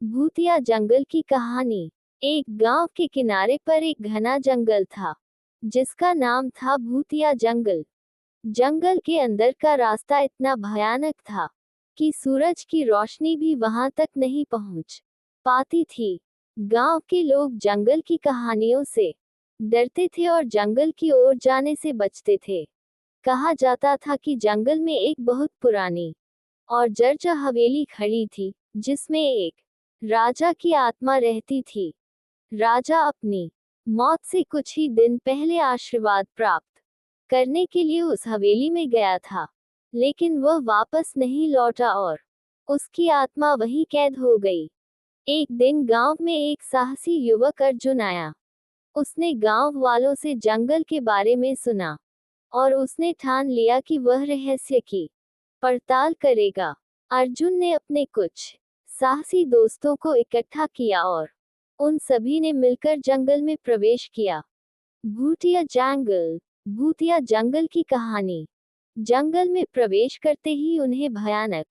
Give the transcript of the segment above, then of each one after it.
भूतिया जंगल की कहानी। एक गांव के किनारे पर एक घना जंगल था, जिसका नाम था भूतिया जंगल। जंगल के अंदर का रास्ता इतना भयानक था कि सूरज की रोशनी भी वहां तक नहीं पहुंच पाती थी। गांव के लोग जंगल की कहानियों से डरते थे और जंगल की ओर जाने से बचते थे। कहा जाता था कि जंगल में एक बहुत पुरानी और जर्जर हवेली खड़ी थी, जिसमें एक राजा की आत्मा रहती थी। राजा अपनी मौत से कुछ ही दिन पहले आशीर्वाद प्राप्त करने के लिए उस हवेली में गया था, लेकिन वह वापस नहीं लौटा और उसकी आत्मा वहीं कैद हो गई। एक दिन गांव में एक साहसी युवक अर्जुन आया। उसने गांव वालों से जंगल के बारे में सुना और उसने ठान लिया कि वह रहस्य की पड़ताल करेगा। अर्जुन ने अपने कुछ साहसी दोस्तों को इकट्ठा किया और उन सभी ने मिलकर जंगल में प्रवेश किया। भूतिया जंगल। भूतिया जंगल की कहानी। जंगल में प्रवेश करते ही उन्हें भयानक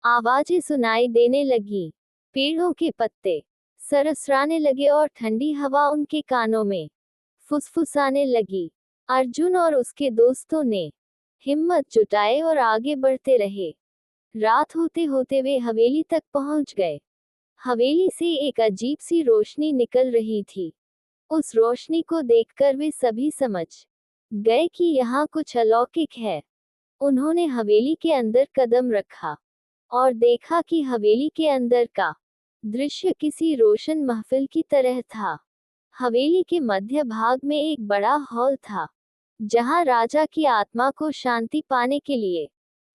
आवाजें सुनाई देने लगी। पेड़ों के पत्ते सरसराने लगे और ठंडी हवा उनके कानों में फुसफुसाने लगी। अर्जुन और उसके दोस्तों ने हिम्मत जुटाए और आगे बढ़ते रहे। रात होते होते वे हवेली तक पहुंच गए। हवेली से एक अजीब सी रोशनी निकल रही थी। उस रोशनी को देखकर वे सभी समझ गए कि यहाँ कुछ अलौकिक है। उन्होंने हवेली के अंदर कदम रखा और देखा कि हवेली के अंदर का दृश्य किसी रोशन महफिल की तरह था। हवेली के मध्य भाग में एक बड़ा हॉल था, जहाँ राजा की आत्मा को शांति पाने के लिए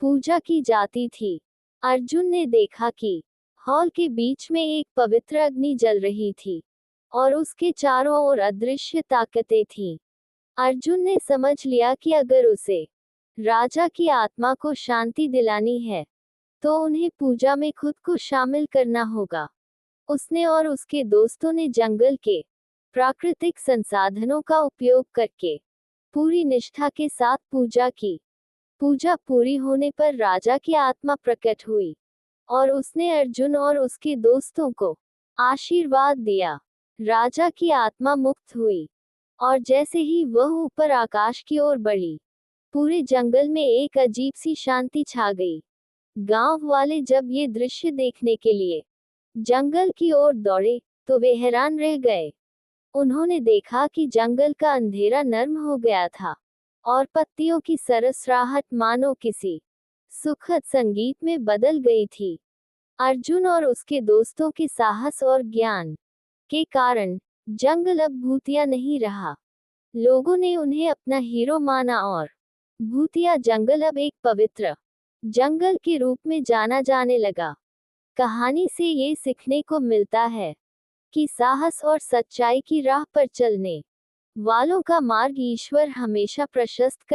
पूजा की जाती थी। अर्जुन ने देखा कि हॉल के बीच में एक पवित्र अग्नि जल रही थी और उसके चारों ओर अदृश्य ताकतें थीं। अर्जुन ने समझ लिया कि अगर उसे राजा की आत्मा को शांति दिलानी है, तो उन्हें पूजा में खुद को शामिल करना होगा। उसने और उसके दोस्तों ने जंगल के प्राकृतिक संसाधनों का उपयोग करके पूरी निष्ठा के साथ पूजा की। पूजा पूरी होने पर राजा की आत्मा प्रकट हुई और उसने अर्जुन और उसके दोस्तों को आशीर्वाद दिया। राजा की आत्मा मुक्त हुई और जैसे ही वह ऊपर आकाश की ओर बढ़ी, पूरे जंगल में एक अजीब सी शांति छा गई। गांव वाले जब ये दृश्य देखने के लिए जंगल की ओर दौड़े, तो वे हैरान रह गए। उन्होंने देखा कि जंगल का अंधेरा नर्म हो गया था और पत्तियों की सरसराहट मानो किसी सुखद संगीत में बदल गई थी। अर्जुन और उसके दोस्तों के साहस और ज्ञान के कारण जंगल अब भूतिया नहीं रहा। लोगों ने उन्हें अपना हीरो माना और भूतिया जंगल अब एक पवित्र जंगल के रूप में जाना जाने लगा। कहानी से ये सीखने को मिलता है कि साहस और सच्चाई की राह पर चलने वालों का मार्ग ईश्वर हमेशा प्रशस्त